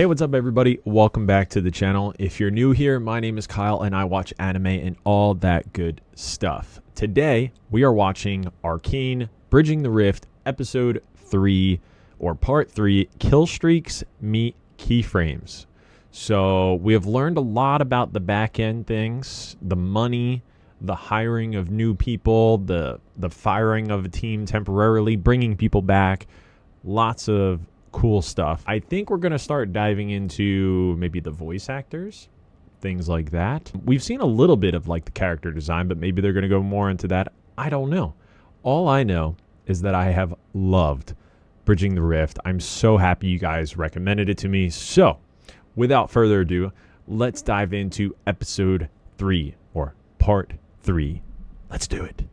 Hey, what's up everybody? Welcome back to the channel. If you're new here, my name is Kyle and I watch anime and all that good stuff. Today, we are watching Arcane Bridging the Rift episode 3 or part 3, Killstreaks meet Keyframes. So we have learned a lot about the back end things, the money, the hiring of new people, the firing of a team temporarily, bringing people back, lots of cool stuff. I think we're going to start diving into maybe the voice actors, things like that. We've seen a little bit of like the character design, but maybe they're going to go more into that. I don't know. All I know is that I have loved Bridging the Rift. I'm so happy you guys recommended it to me. So without further ado, let's dive into episode 3 or part 3. Let's do it.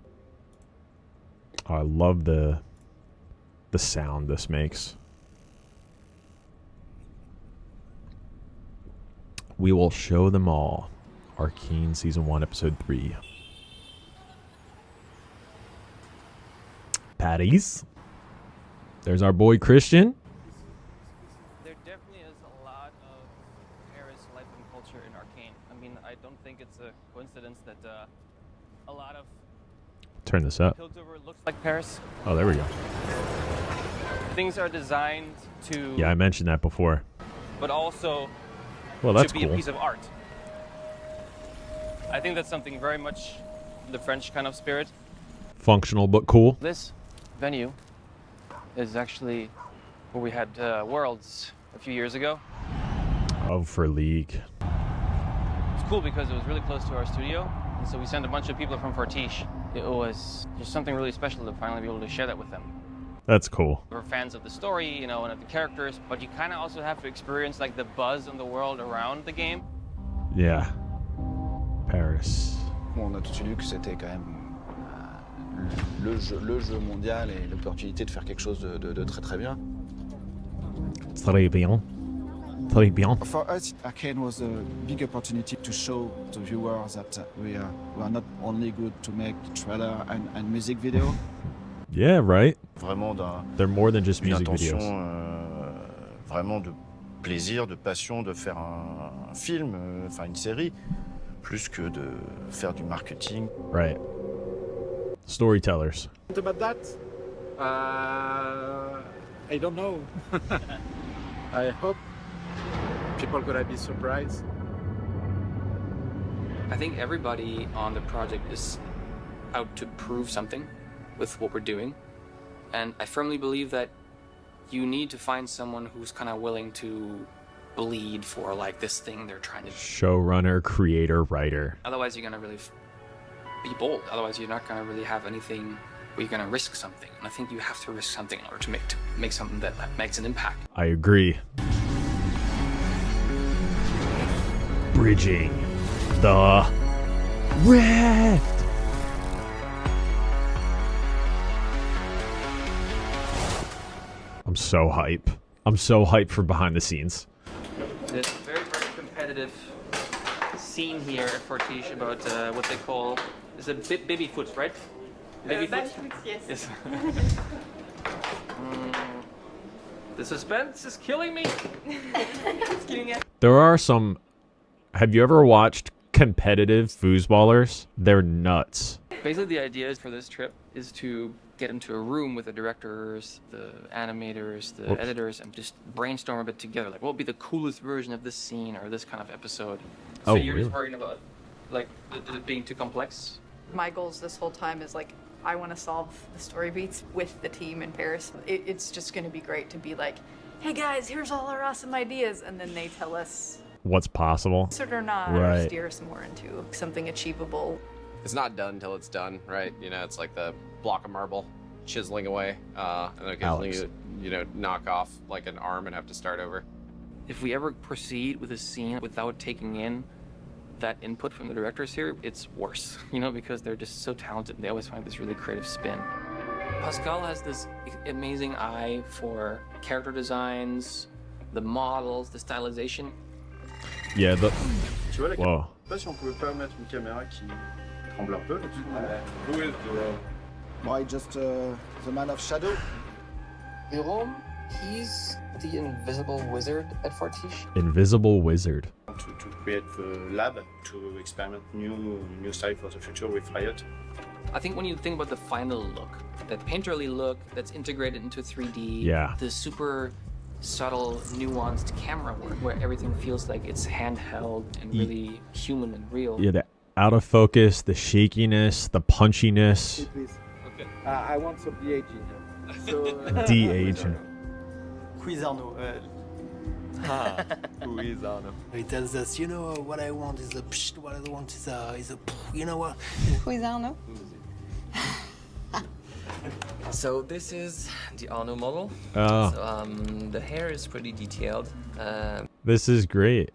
Oh, I love the sound this makes. We will show them all. Arcane Season 1, Episode 3. Patties. There's our boy Christian. There definitely is a lot of Paris life and culture in Arcane. I mean, I don't think it's a coincidence that a lot of Turn this up. Piltover looks like Paris. Oh, there we go. Things are designed to... Yeah, I mentioned that before. But also Well, that's to be cool. a piece of art. I think that's something very much the French kind of spirit. Functional but cool. This venue is actually where we had Worlds a few years ago. Oh, for League. It's cool because it was really close to our studio, and so we sent a bunch of people from Fortiche. It was just something really special to finally be able to share that with them. That's cool. We're fans of the story, you know, and of the characters, but you kind of also have to experience like the buzz in the world around the game. Yeah. Paris. On a tout de suite vu que c'était quand même le jeu mondial et l'opportunité de faire quelque chose de très très bien. Très bien. Très bien. For us, Arcane was a big opportunity to show the viewers that we are not only good to make trailer and music video. Yeah, right. Vraiment They're more than just d'une music intention videos. vraiment de plaisir, de passion de faire un film, enfin une série, plus que de faire du marketing. Right. Storytellers. About that, I don't know. I hope people gonna be surprised. I think everybody on the project is out to prove something with what we're doing. And I firmly believe that you need to find someone who's kind of willing to bleed for like this thing they're trying to... Showrunner, creator, writer. Otherwise you're going to really be bold. Otherwise you're not going to really have anything where you're going to risk something. And I think you have to risk something in order to make something that makes an impact. I agree. Bridging the Rift. I'm so hype. I'm so hyped for behind the scenes. There's a very, very competitive scene here at Fortiche about what they call... It's a baby foot, right? Baby foot? Yes. The suspense is killing me. It's killing it. There are some... Have you ever watched competitive foosballers? They're nuts. Basically, the idea for this trip is to get into a room with the directors, the animators, the editors, and just brainstorm a bit together. Like, what would be the coolest version of this scene or this kind of episode? So you're just worrying about, like, it being too complex? My goals this whole time is like, I want to solve the story beats with the team in Paris. It's just going to be great to be like, hey guys, here's all our awesome ideas. And then they tell us what's possible. or not, or steer us more into something achievable. It's not done until it's done, right? You know, it's like the block of marble chiseling away, and then occasionally you know, knock off like an arm and have to start over. If we ever proceed with a scene without taking in that input from the directors here, it's worse, you know, because they're just so talented and they always find this really creative spin. Pascal has this amazing eye for character designs, the models, the stylization. Yeah, the... Tu vois, Whoa. Je sais pas si on pouvait pas mettre une caméra qui tremble un peu là-dessus. Why just the man of shadow? Jérôme, He's the invisible wizard at Fortiche. Invisible wizard. To create the lab to experiment new style for the future with Riot. I think when you think about the final look, that painterly look that's integrated into 3D, Yeah. the super subtle, nuanced camera work where everything feels like it's handheld and really human and real. Yeah, the out of focus, the shakiness, the punchiness. Please. Okay. I want some de-aging. So, De-aging. Who is Arnaud? Who is Arno? He tells us, you know, what I want is a psh, what I want is a you know what? Who is Arno? So this is the Arno model. Oh, So, the hair is pretty detailed. this is great.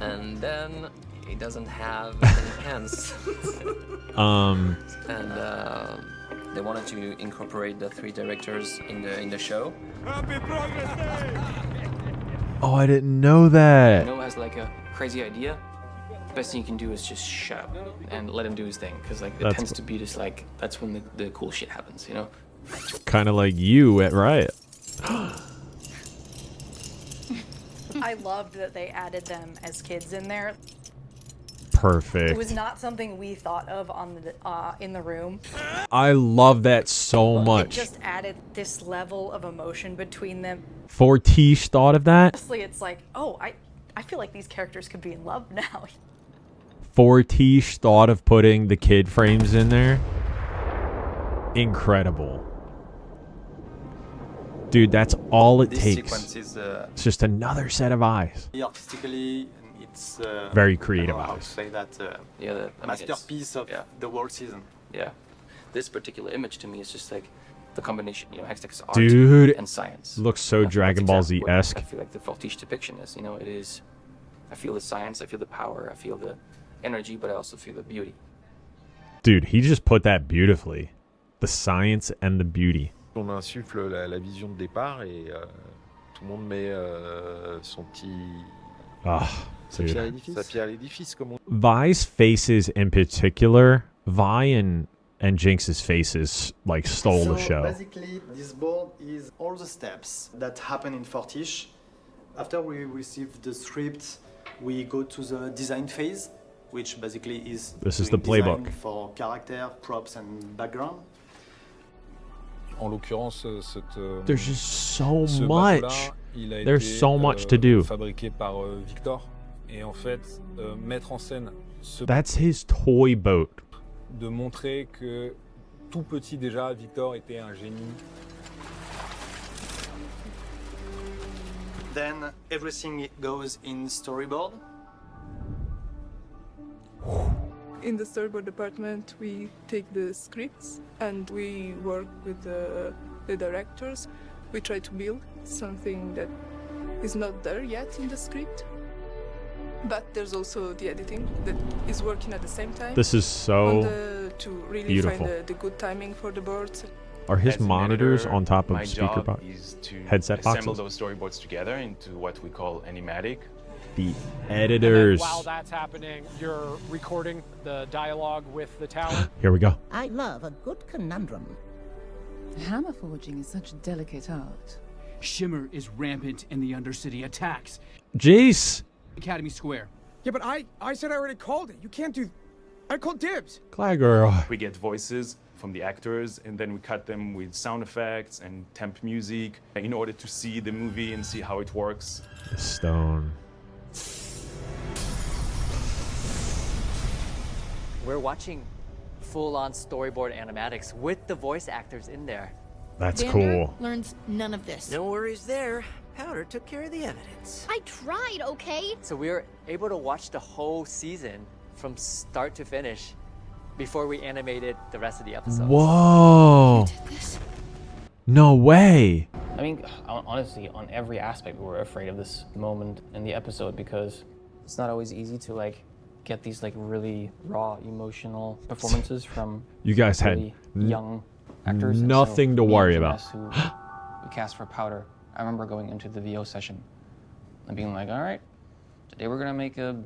And then he doesn't have any hands. And they wanted to incorporate the 3 directors in the show. Oh, I didn't know that. Noah has like a crazy idea. Best thing you can do is just shut up and let him do his thing, because like it That's tends cool. to be just like that's when the cool shit happens, you know. Kind of like you at Riot. I loved that they added them as kids in there. Perfect. It was not something we thought of on the in the room. I love that so It much. just added this level of emotion between them. Fortiche thought of that. Honestly, it's like, oh, I feel like these characters could be in love now. Fortiche thought of putting the kid frames in there. Incredible. Dude, that's all it this takes. sequence is It's just another set of eyes. artistically, it's Very I creative don't know how to eyes. say that Yeah, I mean, it's- masterpiece of yeah. the whole season. Yeah, this particular image to me is just like the combination, you know, Hextech's art Dude, and science. looks so I think that's Dragon Ball exactly what Z-esque. I feel like the Fortiche depiction is. You know, it is. I feel the science, I feel the power, I feel the energy, but I also feel the beauty. Dude, he just put that beautifully. The science and the beauty. On insuffle la vision de départ et tout le monde met son petit... Ah, sa dude. pierre à l'édifice. Sa pierre à l'édifice, comme on... Vi's faces in particular, Vi and Jinx's faces like stole the show. Basically, this board is all the steps that happen in Fortiche. After we receive the script, we go to the design phase, which basically is This is the doing design playbook. for character, props, and background. En l'occurrence, cette, There's just so ce much. bateau-là, il a There's été, so much to do. fabriqué par Victor. Et en fait, mettre en scène ce That's his toy boat. de montrer que tout petit déjà, Victor était un génie. Then everything goes in storyboard. In the storyboard department, we take the scripts and we work with the directors. We try to build something that is not there yet in the script. But there's also the editing that is working at the same time. This is so to really beautiful. find the good timing for the boards. Are his As an monitors editor, on top my of speaker job box? is to Headset assemble boxes? those storyboards together into what we call animatic. The editors. While that's happening, you're recording the dialogue with the talent. Here we go. I love a good conundrum. Hammer forging is such delicate art. Shimmer is rampant in the Undercity attacks. Jace! Academy Square. Yeah, but I said I already called it. You can't do... I called dibs. Glad girl. We get voices from the actors and then we cut them with sound effects and temp music in order to see the movie and see how it works. The stone. We're watching full-on storyboard animatics with the voice actors in there. That's Vander cool. learns none of this. No worries there. Powder took care of the evidence. I tried, okay? So we were able to watch the whole season from start to finish before we animated the rest of the episodes. Whoa! No way! I mean, honestly, on every aspect, we were afraid of this moment in the episode because it's not always easy to like get these like really raw emotional performances from You guys had really young actors. And nothing so to me worry and about. Vanessa, who we cast for Powder. I remember going into the VO session and being like, all right, today we're gonna make a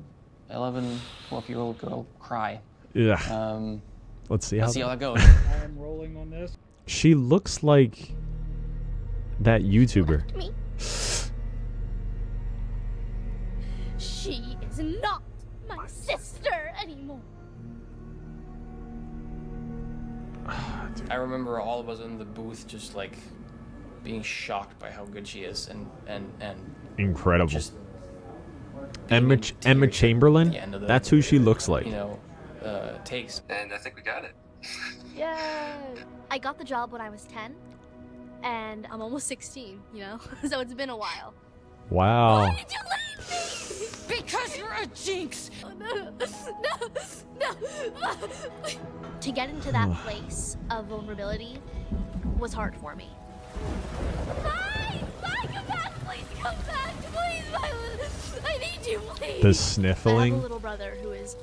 11, 12-year-old girl cry. Yeah. Let's see how that goes. I am rolling on this. She looks like that YouTuber. Me. She is not my sister anymore. I remember all of us in the booth just like being shocked by how good she is and Incredible. just Emma Chamberlain? the end of the, That's who she looks like. You know, takes. And I think we got it. Yeah. I got the job when I was 10, and I'm almost 16, you know? So it's been a while. Wow. Why did you leave me? Because you're a jinx! Oh, no. To get into that place of vulnerability was hard for me. Bye! Come back! Please come back! Please! I need you, please! The I sniffling. have a little brother who is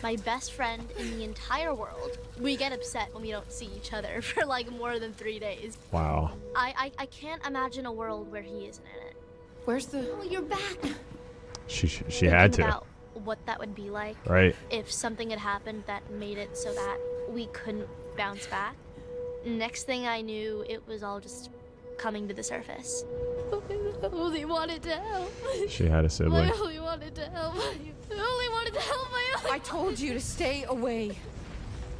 my best friend in the entire world. We get upset when we don't see each other for like more than 3 days. Wow. I can't imagine a world where he isn't in it. Where's the... Oh, you're back! She had to. About what that would be like. Right. If something had happened that made it so that we couldn't bounce back. Next thing I knew, it was all just coming to the surface. I only wanted to help. She had a sibling. I only wanted to help. I only wanted to help. I told you to stay away.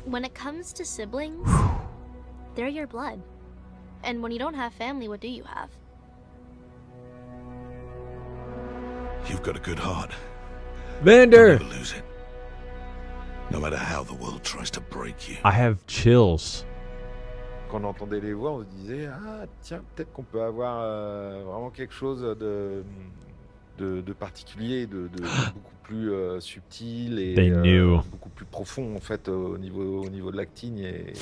When it comes to siblings, they're your blood. And when you don't have family, what do you have? You've got a good heart. Vander! Don't ever lose it. No matter how the world tries to break you. I have chills. Quand on entendait les voix, on se disait ah tiens peut-être qu'on peut avoir vraiment quelque chose de particulier, de beaucoup plus subtil et beaucoup plus profond en fait au niveau de l'acting et.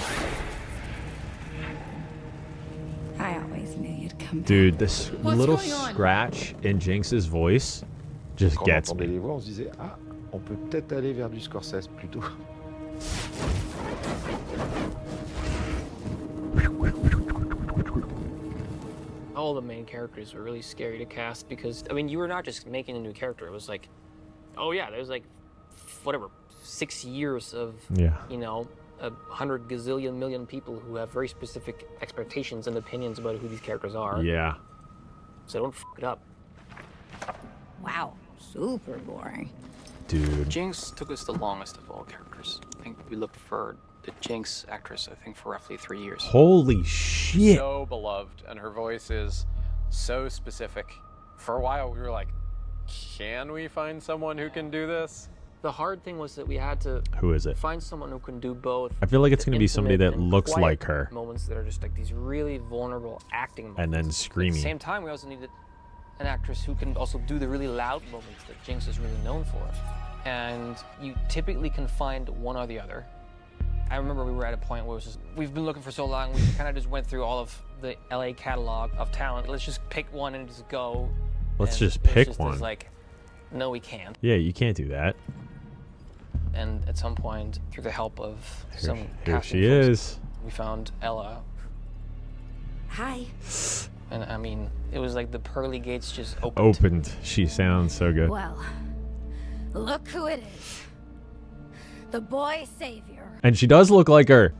I always knew you'd come back. Dude, this little scratch in Jinx's voice just gets me. Quand on entendait les voix, on se disait ah on peut peut-être aller vers du Scorsese plutôt. All the main characters were really scary to cast because, I mean, you were not just making a new character. It was like, oh yeah, there's like, whatever, 6 years of, you know, 100 gazillion million people who have very specific expectations and opinions about who these characters are. Yeah. So don't f it up. Wow, super boring. Dude. Jinx took us the longest of all characters. I think we looked for the Jinx actress, I think, for roughly 3 years. Holy shit. So beloved, and her voice is so specific. For a while, we were like, can we find someone who can do this? The hard thing was that we had to Who is it? find someone who can do both. I feel like it's going to be somebody that and looks quiet like her. Moments that are just like these really vulnerable acting moments. And then At the screaming. same time, we also needed an actress who can also do the really loud moments that Jinx is really known for. And you typically can find one or the other. I remember we were at a point where it was just, we've been looking for so long, we kind of just went through all of the LA catalog of talent. Let's just pick one and just go. Let's And just it pick was one. Like, no, we can't. Yeah, you can't do that. And at some point, through the help of some Here casting she folks, is. we found Ella. Hi. And I mean, it was like the pearly gates just opened. She sounds so good. Well, look who it is. The boy savior. And she does look like her.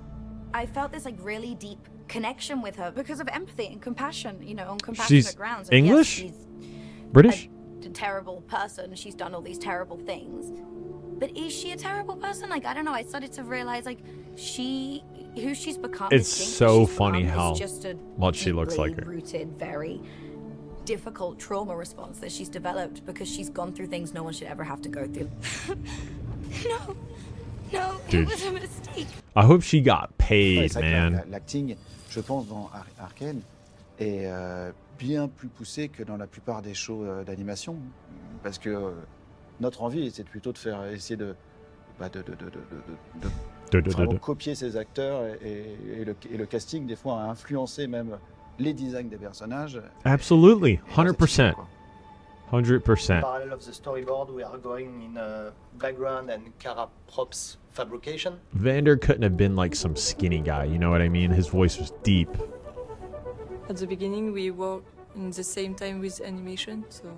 I felt this like really deep connection with her because of empathy and compassion, you know, on compassionate She's grounds. English? Yes, she's British? a terrible person. She's done all these terrible things. But is she a terrible person? Like, I don't know. I started to realize, like, who she's become. It's this Jinx so that she's funny become how is just a much she looks like her. deeply rooted, very difficult trauma response that she's developed because she's gone through things no one should ever have to go through. No, Dude. it was a mistake. I hope she got paid, Ouais, c'est vrai que man. l'acting, je pense, dans Arcane est bien plus poussé que dans la plupart des shows d'animation, parce que notre envie, c'est plutôt de faire essayer de vraiment copier ces acteurs et le casting des fois a influencé même les designs des personnages. Absolutely. 100%. 100%. Parallel of the storyboard, we are going in background and Kara props fabrication. Vander couldn't have been like some skinny guy, you know what I mean? His voice was deep. At the beginning, we worked in the same time with animation, so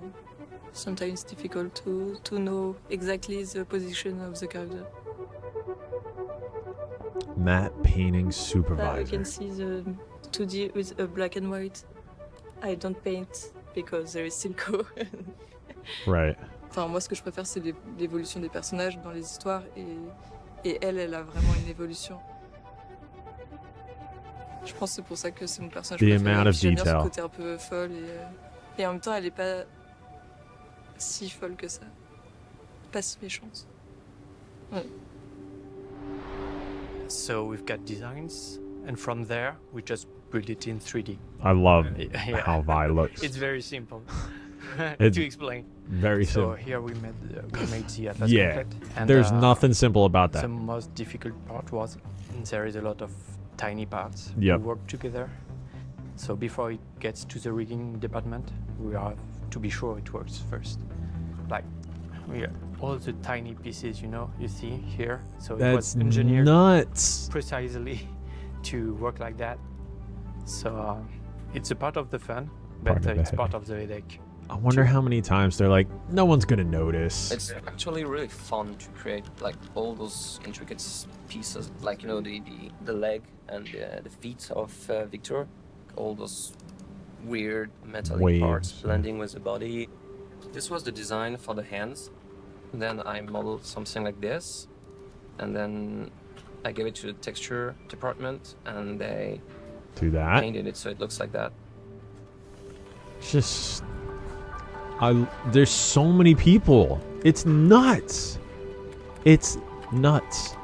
sometimes it's difficult to know exactly the position of the character. Matte painting You supervisor. can see the 2D with a black and white I don't paint because there is Silco. Right. Enfin, moi, ce que je préfère, c'est l'évolution des personnages dans les histoires, et elle a vraiment une évolution. Je pense que c'est pour ça que c'est mon personnage préféré. amount of J'aime bien detail. ce côté un peu folle, et en même temps, elle est pas si folle que ça. Pas si méchante. Ouais. So we've got designs, and from there, we just build it in 3D. I love Yeah. how Vi looks. It's very simple It's to explain. very so simple. here we made the atlas Yeah, complete. And, there's nothing simple about that. The most difficult part was there is a lot of tiny parts Yep. who work together. So before it gets to the rigging department, we have to be sure it works first. Like all the tiny pieces, you see here. So it was That's engineered nuts. precisely to work like that. So it's a part of the fun, but Part of the it's headache. part of the headache. I wonder how many times they're like, no one's gonna notice. It's actually really fun to create like all those intricate pieces, like the leg and the feet of Victor, all those weird metallic Waves, parts yeah. blending with the body. This was the design for the hands. Then I modeled something like this, and then I gave it to the texture department, and they Do that. painted it so it looks like that. Just, there's so many people. It's nuts. It's nuts.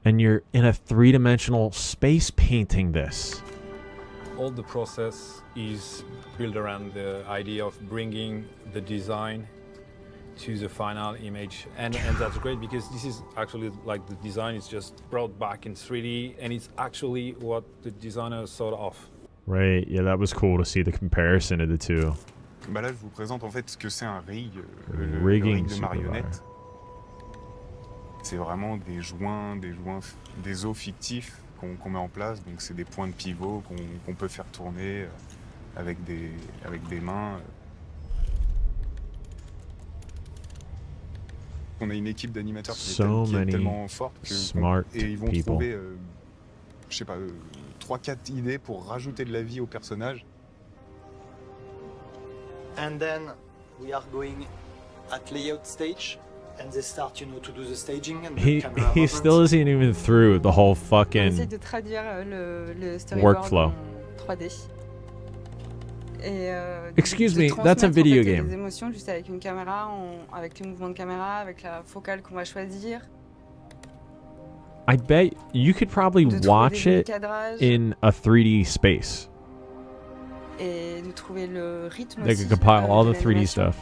And you're in a three-dimensional space painting this. All the process is built around the idea of bringing the design to the final image, and that's great because this is actually like the design is just brought back in 3D, and it's actually what the designer thought of. Right, yeah, that was cool to see the comparison of the two. Bah là, je vous présente en fait ce que c'est un rig, Rigging le rig de supervisor. marionnette. C'est vraiment des joints, des os fictifs qu'on met en place. Donc c'est des points de pivot qu'on peut faire tourner avec des mains. On a une équipe d'animateurs qui est tellement forte et ils vont trouver, je sais pas, 3-4 idées pour rajouter de la vie au personnage. And then we are going at layout stage, and they start, to do the staging and the camera He still isn't even through the whole On essaie fucking de traduire le storyboard workflow. en 3D. Et Excuse de me, that's a transmettre, video en fait, game. des émotions juste avec une caméra, avec les mouvements de caméra, avec la focale qu'on va choisir. I bet you could probably De trouver watch des it cadrages. in a 3D space. Et de trouver le rythme They aussi could compile all de the 3D l'animation. stuff.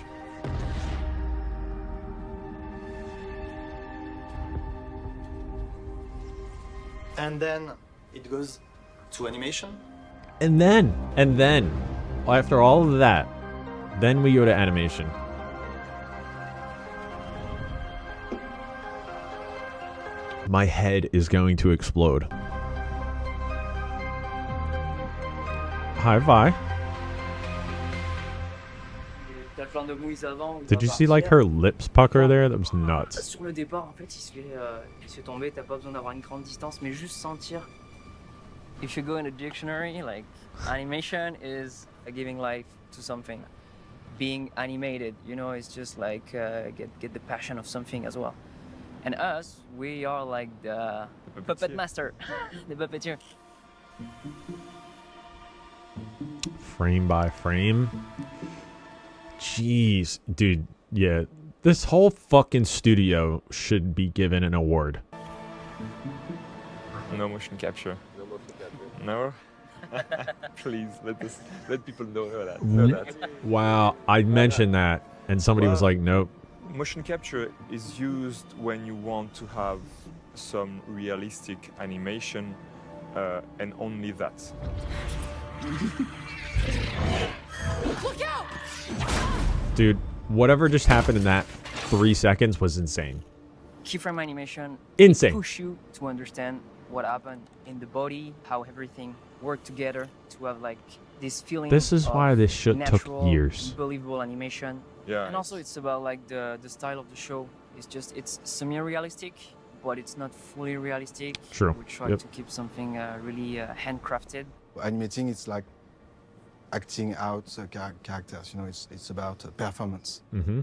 And then it goes to animation. And then, after all of that, then we go to animation. My head is going to explode. Hi, Vi. T'as plein de mouilles avant. où Did you va see like partir. her lips pucker there? That was nuts. Sur le départ, en fait, il se fait tomber. T'as pas besoin d'avoir une grande distance, mais juste sentir. If you go in a dictionary, like animation is giving life to something. Being animated, it's just like get the passion of something as well. And us, we are like the puppet master, the puppeteer. Frame by frame. Jeez, dude. Yeah, this whole fucking studio should be given an award. No motion capture. No? Please, let people know that. Wow, I mentioned that, and somebody was like, nope. Motion capture is used when you want to have some realistic animation, and only that. Look out! Dude, whatever just happened in that 3 seconds was insane. Keyframe animation Insane. push you to understand what happened in the body, how everything worked together to have like this feeling. This is why this shit took natural, years. Believable animation. Yeah. And also it's about like the style of the show. It's semi-realistic, but it's not fully realistic. Sure. We try to keep something really handcrafted. Animating, it's like acting out characters. You know, it's about performance. Mm-hmm.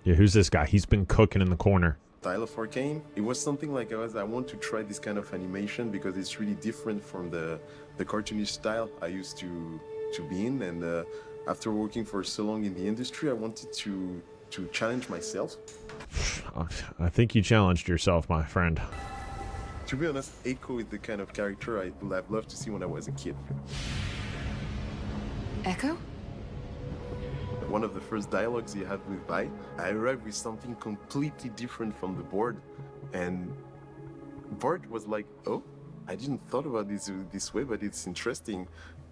Yeah, who's this guy? He's been cooking in the corner. Style of Arcane, it was something like I want to try this kind of animation because it's really different from the cartoonish style I used to be in, and after working for so long in the industry, I wanted to challenge myself. I think you challenged yourself, my friend. To be honest, Echo is the kind of character I would have loved to see when I was a kid. Echo? One of the first dialogues he had with Vi, I arrived with something completely different from the board, and Bart was like, "Oh, I didn't thought about this way, but it's interesting."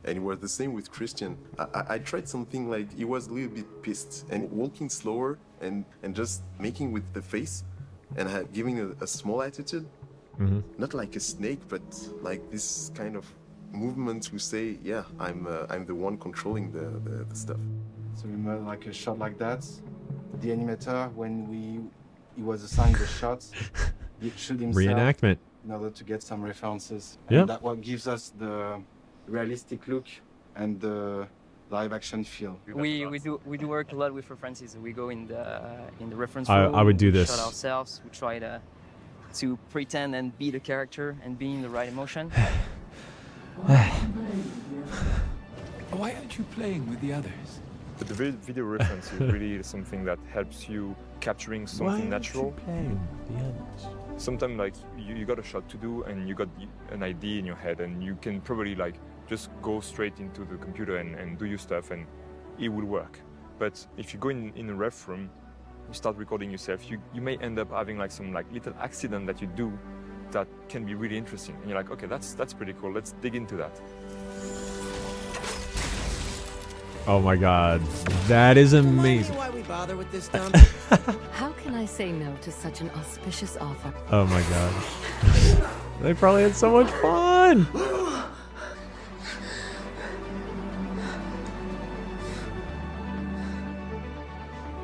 And it was the same with Christian. I tried something like, he was a little bit pissed and walking slower and just making with the face and giving a small attitude. Mm-hmm. Not like a snake, but like this kind of movement to say, yeah, I'm the one controlling the stuff. So remember, like a shot like that, the animator, when he was assigned the shots, he shoot himself Reenactment. in order to get some references. Yeah. And that what gives us the realistic look and the live action feel. We do work a lot with references. We go in the reference I room. would do we this. Shot ourselves. We try to pretend and be the character and be in the right emotion. Why aren't you playing with the others? But the video reference is really something that helps you capturing something natural. Sometimes like you got a shot to do and you got an idea in your head and you can probably like just go straight into the computer and do your stuff and it will work. But if you go in a ref room, you start recording yourself, you may end up having like some like little accident that you do that can be really interesting. And you're like, okay, that's pretty cool. Let's dig into that. Oh my god, that is amazing. Why we bother with this dump? How can I say no to such an auspicious offer? Oh my god. They probably had so much fun.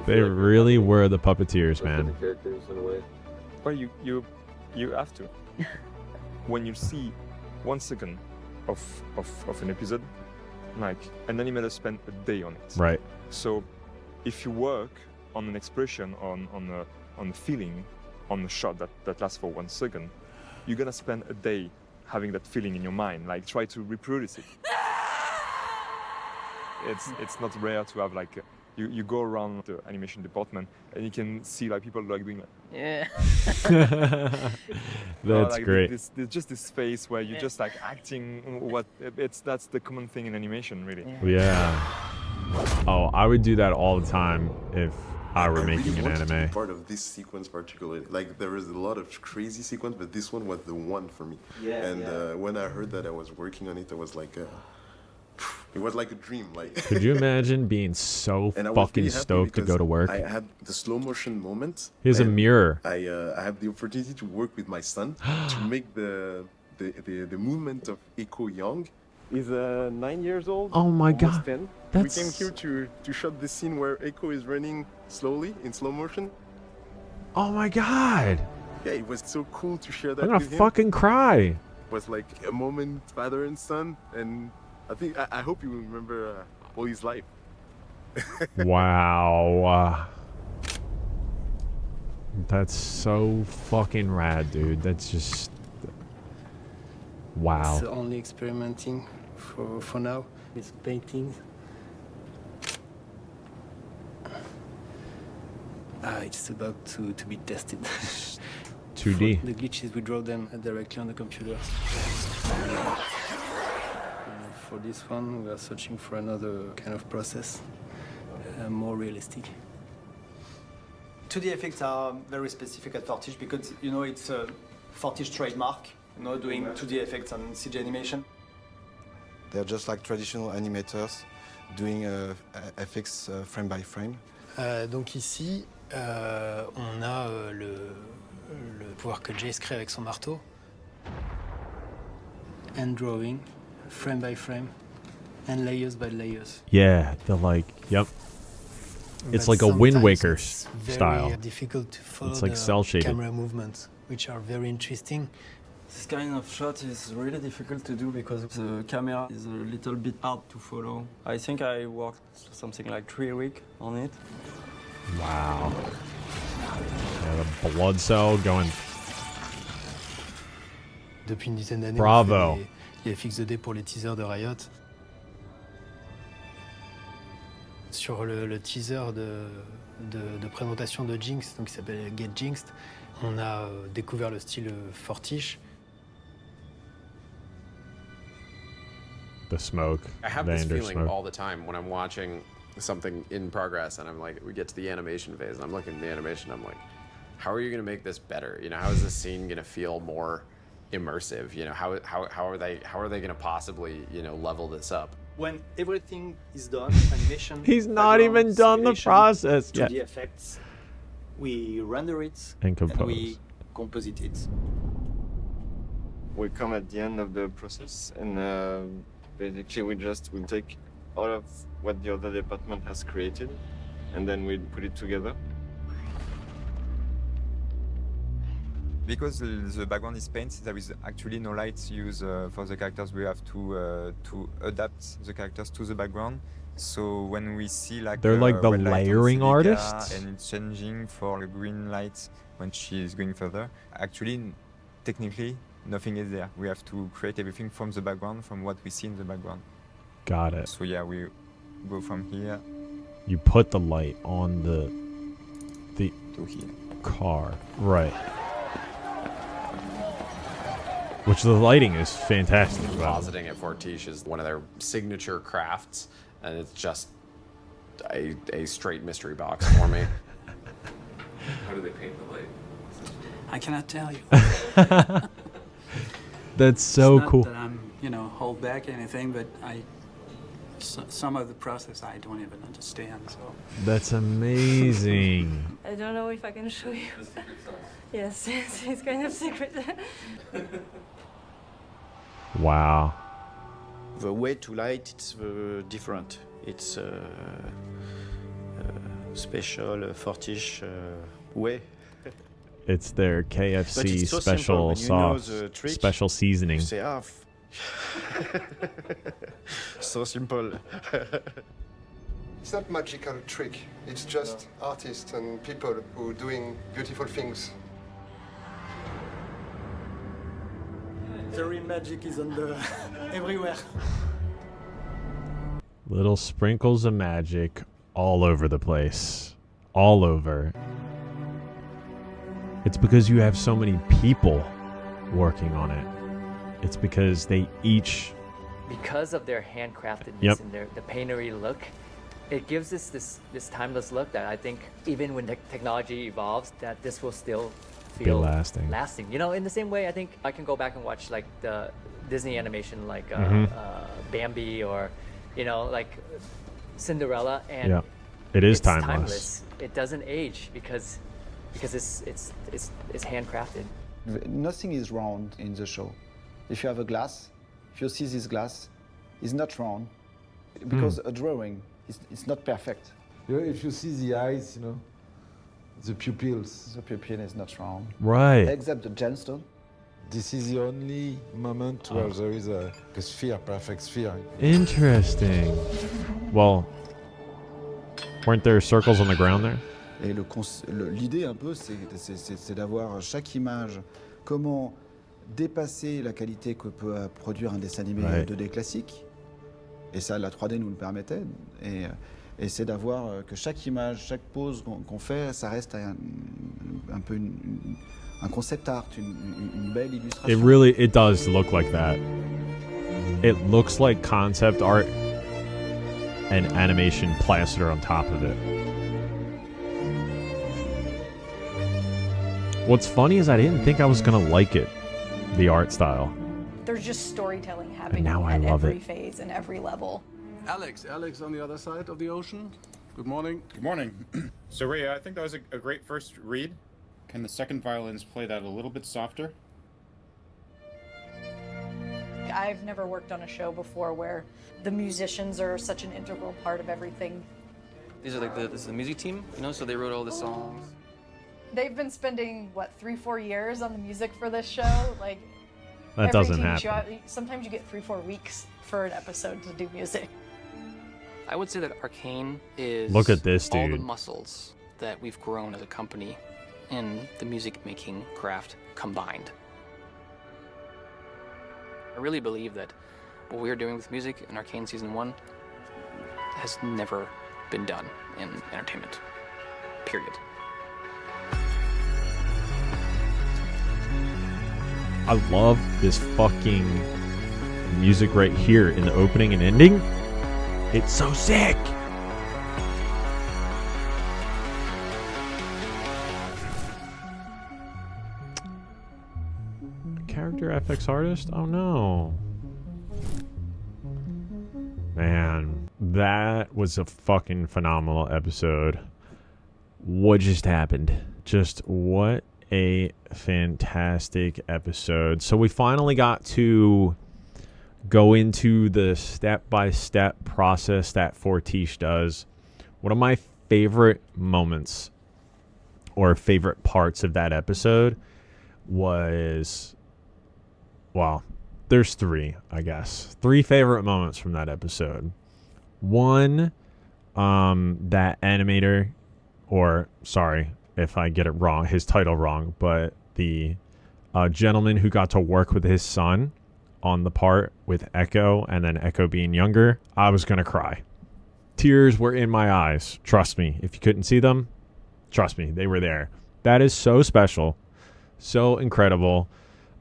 They really were the puppeteers, man. Well, you have to. When you see 1 second of an episode, like an animator spent a day on it. Right. So if you work on an expression, on a feeling, on a shot that lasts for 1 second, you're gonna spend a day having that feeling in your mind, like try to reproduce it. It's not rare to have like you go around the animation department and you can see like people like doing like, yeah. That's like great. There's just this face where you're just like acting that's the common thing in animation, really. Yeah. Oh, I would do that all the time if I were making really an wanted to anime. be part of this sequence particularly. Like there is a lot of crazy sequence, but this one was the one for me. Yeah, and when I heard that I was working on it, I was like, it was like a dream. Like, Could you imagine being so and I was fucking really happy stoked to go because to work? I had the slow motion moment. Here's a and mirror. I have the opportunity to work with my son to make the movement of Echo Young. He's 9 years old. Oh my almost god. 10. That's... We came here to shot the scene where Echo is running slowly in slow motion. Oh my god. Yeah, it was so cool to share that I'm gonna with him. fucking cry. It was like a moment, father and son, and I hope you will remember all his life. Wow. That's so fucking rad, dude. That's just... Wow. It's only experimenting for now with paintings. It's about to be tested. 2D. For the glitches, we draw them directly on the computer. For this one, we are searching for another kind of process, more realistic. 2D effects are very specific at Fortiche because, you know, it's a Fortiche trademark, you know, doing 2D effects on CG animation. They're just like traditional animators doing FX frame by frame. Donc ici, on a le pouvoir que Jace crée avec son marteau. And drawing, frame by frame, and layers by layers. Yeah, they're like, yep. It's but like a Wind sometimes Waker it's style. very difficult to follow It's like the cel-shaded. camera movements, which are very interesting. This kind of shot is really difficult to do because the camera is a little bit hard to follow. I think I worked something like 3 weeks on it. Wow. Yeah, the blood cell going. Depuis une dizaine d'années, Bravo. on fait les FX 2D pour les teasers de Riot. Sur le teaser de présentation de Jinx, donc qui s'appelle Get Jinxed, on a découvert le style Fortiche. The smoke. I have the this Ender feeling smoke. all the time when I'm watching something in progress and I'm like, we get to the animation phase and I'm looking at the animation, I'm like, how are you going to make this better? You know, how is this scene going to feel more immersive? You know, how are they going to possibly, you know, level this up? When everything is done, animation. He's not even done the process yet. 2D effects, we render it And compose. we composite it. We come at the end of the process, and basically we'll take all of what the other department has created, and then we put it together. Because the background is paint, there is actually no light used for the characters. We have to adapt the characters to the background. So when we see like They're like the red light on layering Celica artists? and it's changing for a green light when she is going further. Actually, technically, nothing is there. We have to create everything from the background, from what we see in the background. Got it. So yeah, we go from here You put the light on the to here. car. Right. Which the lighting is fantastic. Compositing at Fortiche is one of their signature crafts, and it's just a straight mystery box for me. How do they paint the light? I cannot tell you. That's so It's not cool. that I'm, you know, hold back anything, but some of the process I don't even understand. So That's amazing. I don't know if I can show you. Yes, it's kind of secret. Wow. The way to light it's different. It's special Fortiche way. It's their But KFC it's so special simple. When you know sauce, the trick, special seasoning. You say, so simple. It's not magical trick. It's just artists and people who are doing beautiful things. The real magic is on the everywhere. Little sprinkles of magic all over the place. All over. It's because you have so many people working on it. It's because they each... Because of their handcraftedness Yep. and the paintery look, it gives us this timeless look that I think even when the technology evolves, that this will still feel lasting. You know, in the same way, I think I can go back and watch like the Disney animation, like Bambi, or you know, like Cinderella, and Yeah. It is it's timeless. It doesn't age because it's handcrafted. Nothing is round in the show. If you have a glass, if you see this glass, it's not round because a drawing is not perfect. You know, if you see the eyes, you know, the pupils. The pupil is not round. Right. Except the gemstone. This is the only moment where there is a sphere, perfect sphere. Interesting. Well, weren't there circles on the ground there? Et l'idée un peu, c'est d'avoir chaque image, comment dépasser la qualité que peut produire un dessin animé 2D classique. Et ça, la 3D nous le permettait. Et c'est d'avoir que chaque image, chaque pose qu'on fait, ça reste un peu un concept art, une belle illustration. It does look like that. It looks like concept art and animation plastered on top of it. What's funny is I didn't think I was gonna like it, the art style. There's just storytelling happening now I at love every it. phase and every level. Alex on the other side of the ocean. Good morning. Good morning. So Ray, I think that was a great first read. Can the second violins play that a little bit softer? I've never worked on a show before where the musicians are such an integral part of everything. These are like this is the music team, you know, so they wrote all the songs. They've been spending, what, 3-4 years on the music for this show? Like, That every doesn't TV show, happen. sometimes you get 3-4 weeks for an episode to do music. I would say that Arcane is Look at this all the dude. muscles that we've grown as a company in the music making craft combined. I really believe that what we're doing with music in Arcane Season 1 has never been done in entertainment. Period. I love this fucking music right here in the opening and ending. It's so sick. Character FX artist? Oh no. Man, that was a fucking phenomenal episode. What just happened? Just what a fantastic episode. So we finally got to go into the step-by-step process that Fortiche does. One of my favorite moments or favorite parts of that episode was, well, there's three, I guess. Three favorite moments from that episode. One, that animator, or sorry if I get it wrong, his title wrong, but the gentleman who got to work with his son on the part with Echo, and then Echo being younger, I was going to cry. Tears were in my eyes. Trust me. If you couldn't see them, trust me, they were there. That is so special. So incredible.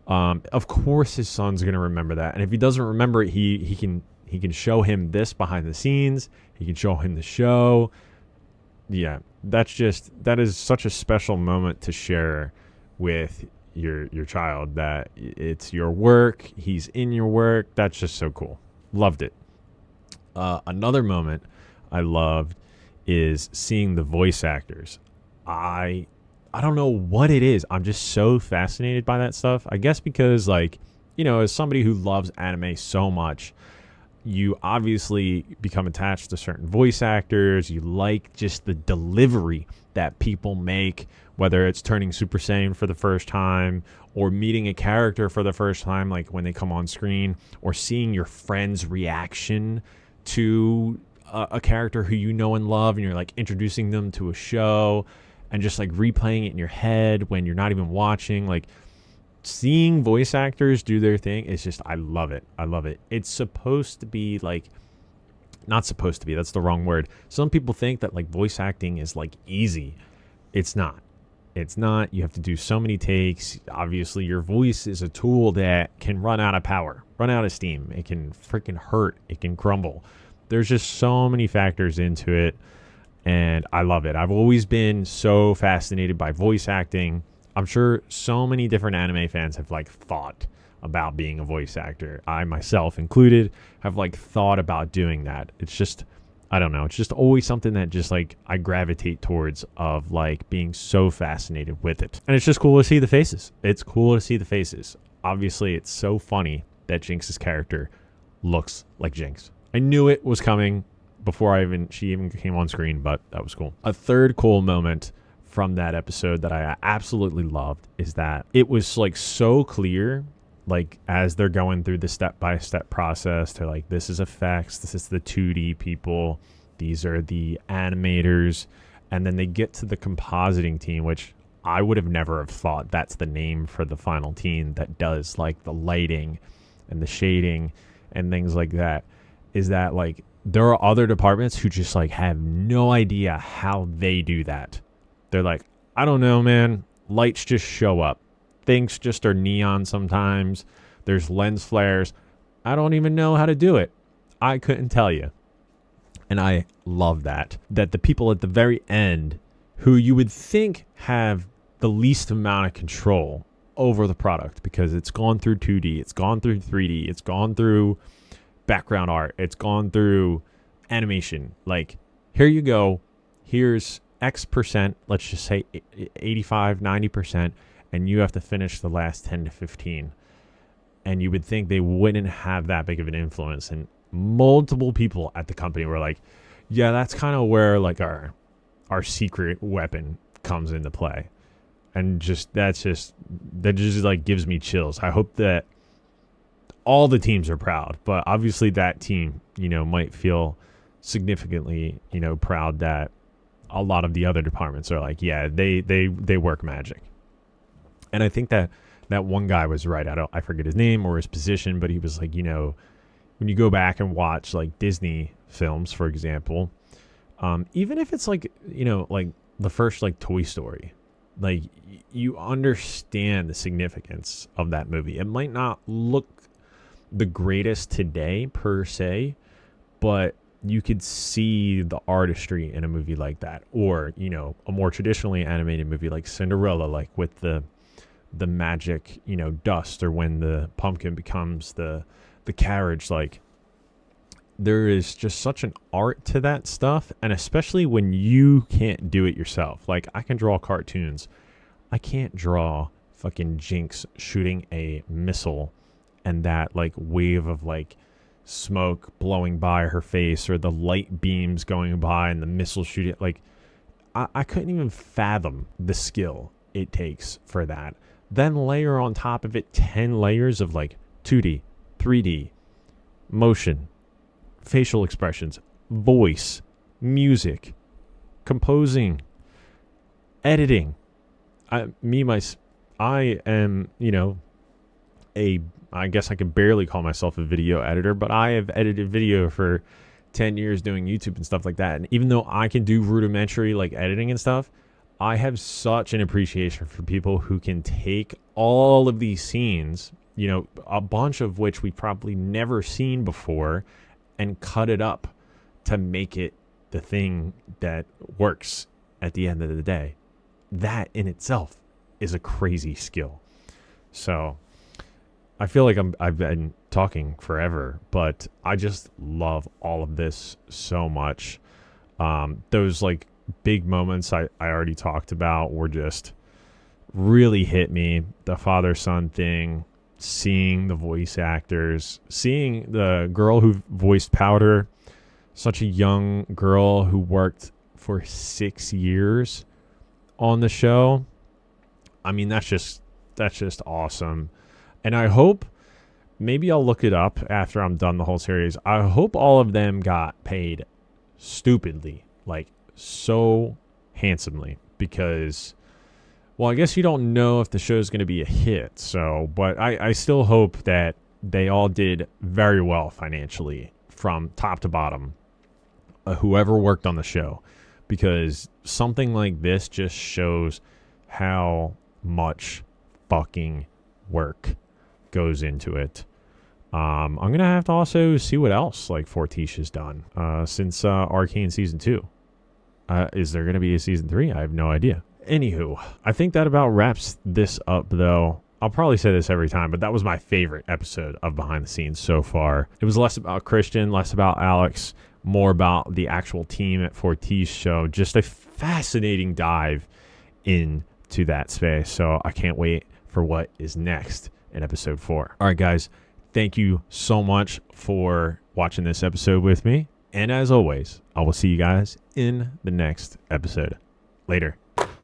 Of course his son's going to remember that. And if he doesn't remember it, he can show him this behind the scenes. He can show him the show. Yeah, that is such a special moment to share with your child, that it's your work, he's in your work. That's just so cool. Loved it. Another moment I loved is seeing the voice actors. I don't know what it is. I'm just so fascinated by that stuff. I guess because, like, you know, as somebody who loves anime so much, you obviously become attached to certain voice actors. You like just the delivery that people make, whether it's turning Super Saiyan for the first time or meeting a character for the first time, like when they come on screen, or seeing your friend's reaction to a character who you know and love, and you're like introducing them to a show and just like replaying it in your head when you're not even watching. Like, seeing voice actors do their thing is just, I love it. I love it. It's supposed to be like, not supposed to be, that's the wrong word. Some people think that like voice acting is like easy. It's not. It's not. You have to do so many takes. Obviously, your voice is a tool that can run out of power, run out of steam. It can freaking hurt. It can crumble. There's just so many factors into it, and I love it. I've always been so fascinated by voice acting. I'm sure so many different anime fans have like thought about being a voice actor. I myself included have like thought about doing that. It's just, I don't know. It's just always something that just like I gravitate towards, of like being so fascinated with it. And it's just cool to see the faces. It's cool to see the faces. Obviously, it's so funny that Jinx's character looks like Jinx. I knew it was coming before she even came on screen, but that was cool. A third cool moment from that episode that I absolutely loved is that it was like so clear, like as they're going through the step-by-step process, they're like, this is effects, this is the 2D people, these are the animators, and then they get to the compositing team, which I would have never have thought that's the name for the final team that does like the lighting and the shading and things like that. Is that like there are other departments who just like have no idea how they do that. They're like, I don't know, man. Lights just show up. Things just are neon sometimes. There's lens flares. I don't even know how to do it. I couldn't tell you. And I love that. That the people at the very end, who you would think have the least amount of control over the product, because it's gone through 2D, it's gone through 3D, it's gone through background art, it's gone through animation. Like, here you go. Here's X%, let's just say 85, 90%, and you have to finish the last 10 to 15. And you would think they wouldn't have that big of an influence. And multiple people at the company were like, yeah, that's kind of where like our secret weapon comes into play. And that just like gives me chills. I hope that all the teams are proud, but obviously that team, you know, might feel significantly, you know, proud that a lot of the other departments are like, yeah, they work magic. And I think that one guy was right. I forget his name or his position, but he was like, you know, when you go back and watch like Disney films, for example, even if it's like, you know, like the first like Toy Story, like you understand the significance of that movie. It might not look the greatest today per se, but you could see the artistry in a movie like that, or, you know, a more traditionally animated movie like Cinderella, like with the magic, you know, dust, or when the pumpkin becomes the carriage. Like, there is just such an art to that stuff, and especially when you can't do it yourself. Like, I can draw cartoons. I can't draw fucking Jinx shooting a missile and that like wave of like smoke blowing by her face, or the light beams going by and the missile shooting. Like, I couldn't even fathom the skill it takes for that. Then layer on top of it 10 layers of like 2D, 3D, motion, facial expressions, voice, music, composing, editing. I am, you know, I guess I could barely call myself a video editor, but I have edited video for 10 years doing YouTube and stuff like that. And even though I can do rudimentary like editing and stuff, I have such an appreciation for people who can take all of these scenes, you know, a bunch of which we've probably never seen before, and cut it up to make it the thing that works at the end of the day. That in itself is a crazy skill. So I feel like I've been talking forever, but I just love all of this so much. Those like big moments I already talked about were just really hit me. The father-son thing, seeing the voice actors, seeing the girl who voiced Powder, such a young girl who worked for 6 years on the show. I mean, that's just awesome. And I hope, maybe I'll look it up after I'm done the whole series. I hope all of them got paid stupidly, like so handsomely, because, well, I guess you don't know if the show is going to be a hit. So, but I still hope that they all did very well financially from top to bottom, whoever worked on the show, because something like this just shows how much fucking work goes into it. I'm gonna have to also see what else like Fortiche has done since Arcane season 2. Is there gonna be a season 3? I have no idea. Anywho, I think that about wraps this up, though. I'll probably say this every time, but that was my favorite episode of Behind the Scenes so far. It was less about Christian, less about Alex, more about the actual team at Fortiche show. Just a fascinating dive into that space. So I can't wait for what is next in episode 4. All right, guys, thank you so much for watching this episode with me. And as always, I will see you guys in the next episode. Later.